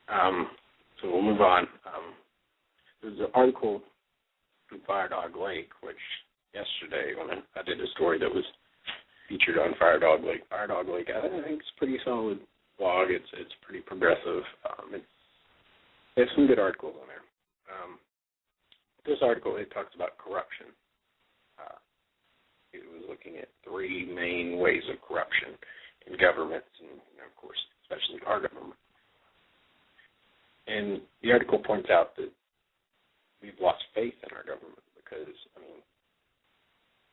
So we'll move on. There's an article from Firedoglake, which yesterday when I did a story that was featured on Firedoglake. Firedoglake, I think it's a pretty solid blog. It's pretty progressive. They have some good articles on there. This article, it talks about corruption. It was looking at three main ways of corruption in governments, and of course, especially our government. And the article points out that we've lost faith in our government because,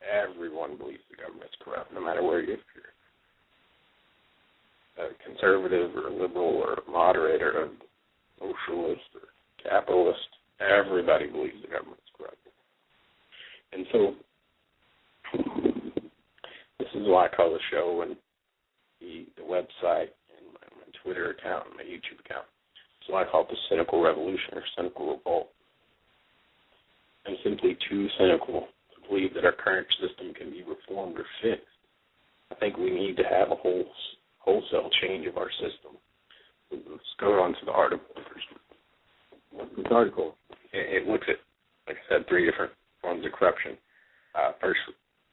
everyone believes the government's corrupt, no matter where you're a conservative or a liberal or a moderate or a socialist or capitalist. Everybody believes the government's corrupt. And so this is why I call the show and the website and my Twitter account and my YouTube account. This is why I call it the cynical revolution or cynical revolt. I'm simply too cynical to believe that our current system can be reformed or fixed. I think we need to have a wholesale change of our system. Let's go on to the article first. This article, it looks at, like I said, three different forms of corruption.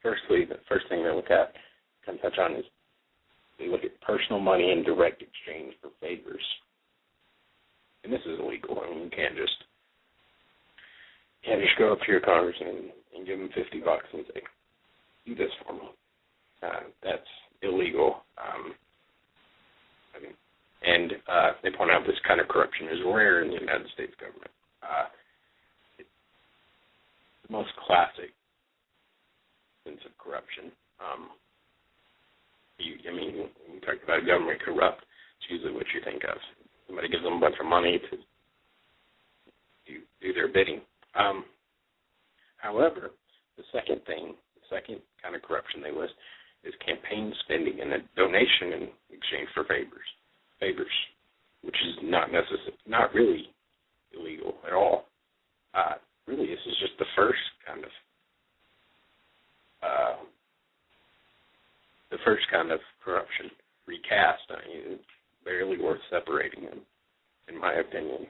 Firstly, the first thing they look at, kind of touch on, is they look at personal money and direct exchange for favors. And this is illegal. You can't just go up to your congressman and give him $50 and say, do this for me. That's illegal. They point out this kind of corruption is rare in the United States government. It's the most classic sense of corruption. When you talk about government corrupt, it's usually what you think of. Somebody gives them a bunch of money to do their bidding. However, the second kind of corruption they list is campaign spending and a donation in exchange for favors, which is not really illegal at all. Really, this is just the first kind of corruption recast. It's barely worth separating them, in my opinion.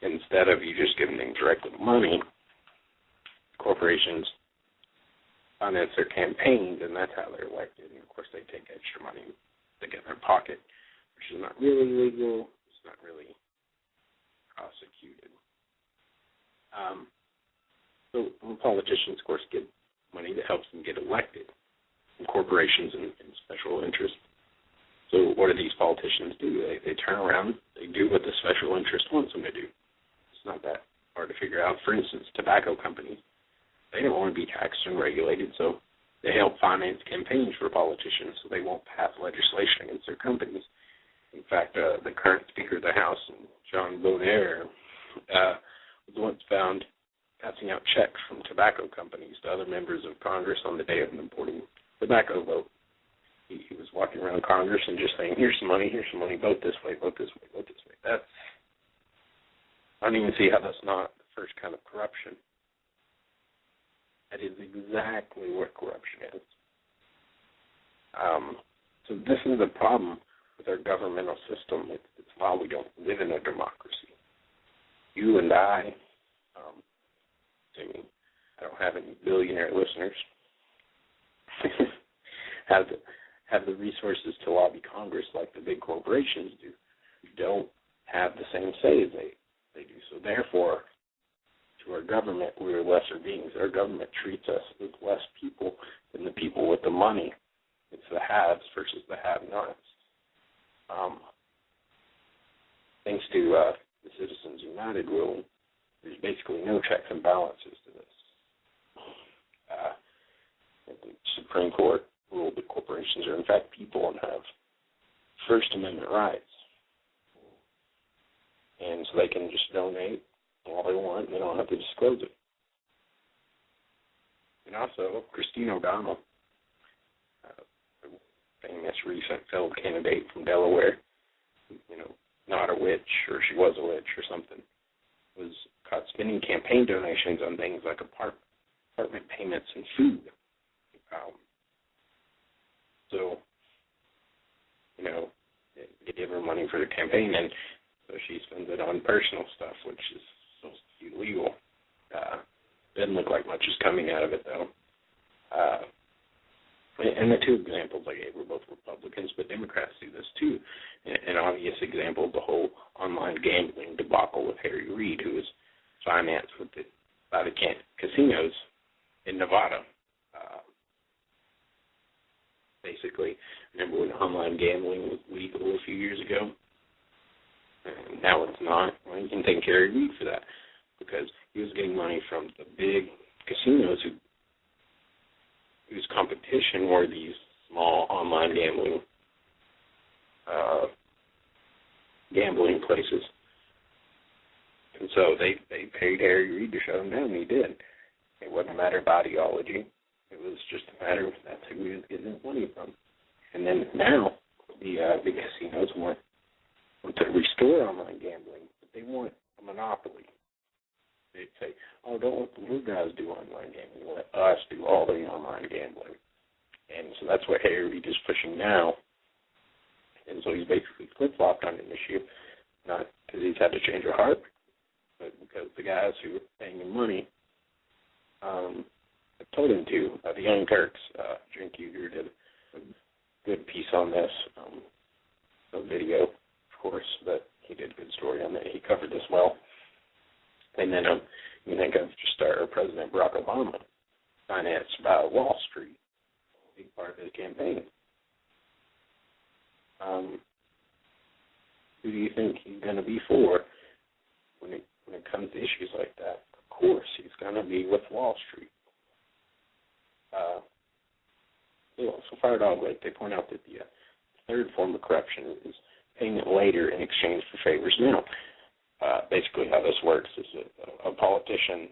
Instead of you just giving them directly money, corporations finance their campaigns, and that's how they're elected. And of course, they take extra money to get in their pocket, which is not really legal. It's not really prosecuted. So politicians, of course, get money that helps them get elected, and corporations and special interests. So what do these politicians do? They turn around, they do what the special interest wants them to do. It's not that hard to figure out. For instance, tobacco companies, they don't want to be taxed and regulated, so they help finance campaigns for politicians so they won't pass legislation against their companies. In fact, the current Speaker of the House, John Boehner, was once found passing out checks from tobacco companies to other members of Congress on the day of an important tobacco vote. He was walking around Congress and just saying, here's some money, vote this way, vote this way, vote this way. I don't even see how that's not the first kind of corruption. That is exactly what corruption is. So this is the problem with our governmental system. It's why we don't live in a democracy. You and I don't have any billionaire listeners, have the resources to lobby Congress like the big corporations do. We don't have the same say as they do. So therefore, to our government, we're lesser beings. Our government treats us as less people than the people with the money. It's the haves versus the have-nots. Thanks to the Citizens United ruling, there's basically no checks and balances to this. The Supreme Court ruled that corporations are in fact people and have First Amendment rights. And so they can just donate all they want and they don't have to disclose it. And also, Christine O'Donnell, a famous recent failed candidate from Delaware, not a witch, or she was a witch or something, was caught spending campaign donations on things like apartment payments and food. So, they give her money for the campaign, and So she spends it on personal stuff, which is supposed to be legal. Doesn't look like much is coming out of it, though. And the two examples I gave were both Republicans, but Democrats do this too. An obvious example of the whole online gambling debacle with Harry Reid, who was financed by the casinos in Nevada. Basically, remember when online gambling was legal a few years ago? And now it's not. Well, you can thank Harry Reid for that, because he was getting money from the big casinos whose competition were these small online gambling places. And so they paid Harry Reid to shut them down, and he did. It wasn't a matter of ideology. It was just a matter of that's who he was getting his money from. And then now the casinos want to restore online gambling, but they want a monopoly. They'd say, oh, don't let the new guys do online gambling. Let us do all the online gambling. And so that's what Harry Reid is pushing now. And so he's basically flip-flopped on an issue, not because he's had to change her heart, but because the guys who are paying him money have told him to. The Young Turks, Drink Uger did a good piece on this, a video, of course, but he did a good story on that. He covered this well. And then you think of just our President Barack Obama, financed by Wall Street, a big part of his campaign. Who do you think he's going to be for when it comes to issues like that? Of course, he's going to be with Wall Street. So Firedoglake, they point out that the third form of corruption is payment later in exchange for favors now. Basically how this works is a politician,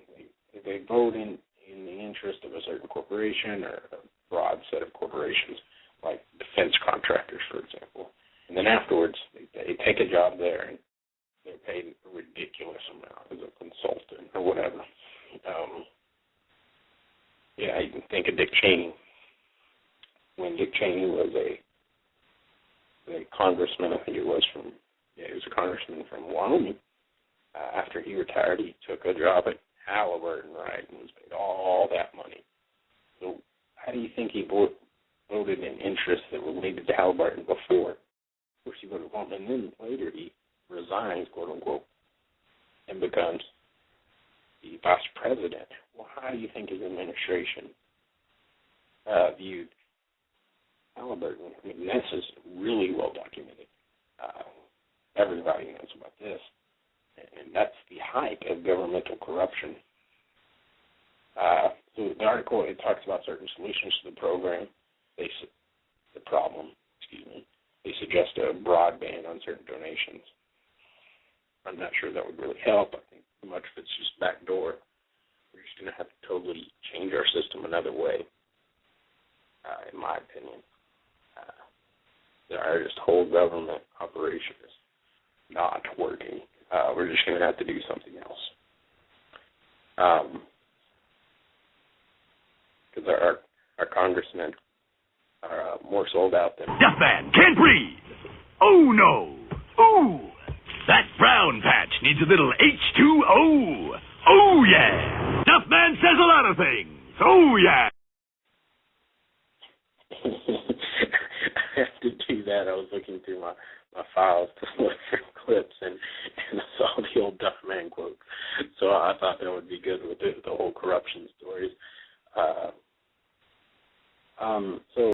they vote in the interest of a certain corporation or a broad set of corporations, like defense contractors, for example. And then afterwards, they take a job there and they're paid a ridiculous amount as a consultant or whatever. You can think of Dick Cheney. When Dick Cheney was a congressman, I think it was he was a congressman from Wyoming. After he retired, he took a job at Halliburton, right, and was paid all that money. So how do you think he voted in interests that related to Halliburton before? Of course, he would have won, and then later he resigns, quote unquote, and becomes the vice president. Well, how do you think his administration viewed Halliburton? I mean, this is really well documented. Everybody knows about this. And that's the height of governmental corruption. So the article, it talks about certain solutions to the program. They suggest a broad ban on certain donations. I'm not sure that would really help. I think much of it's just backdoor. We're just going to have to totally change our system another way, in my opinion. Our just whole government operation is not working. We're just going to have to do something else. Because our congressmen are more sold out than... Duffman can't breathe. Oh, no. Ooh, that brown patch needs a little H2O. Oh, yeah. Duffman says a lot of things. Oh, yeah. I have to do that. I was looking through my files to look for clips, and I saw the old Duffman quote. So I thought that would be good with the whole corruption stories. So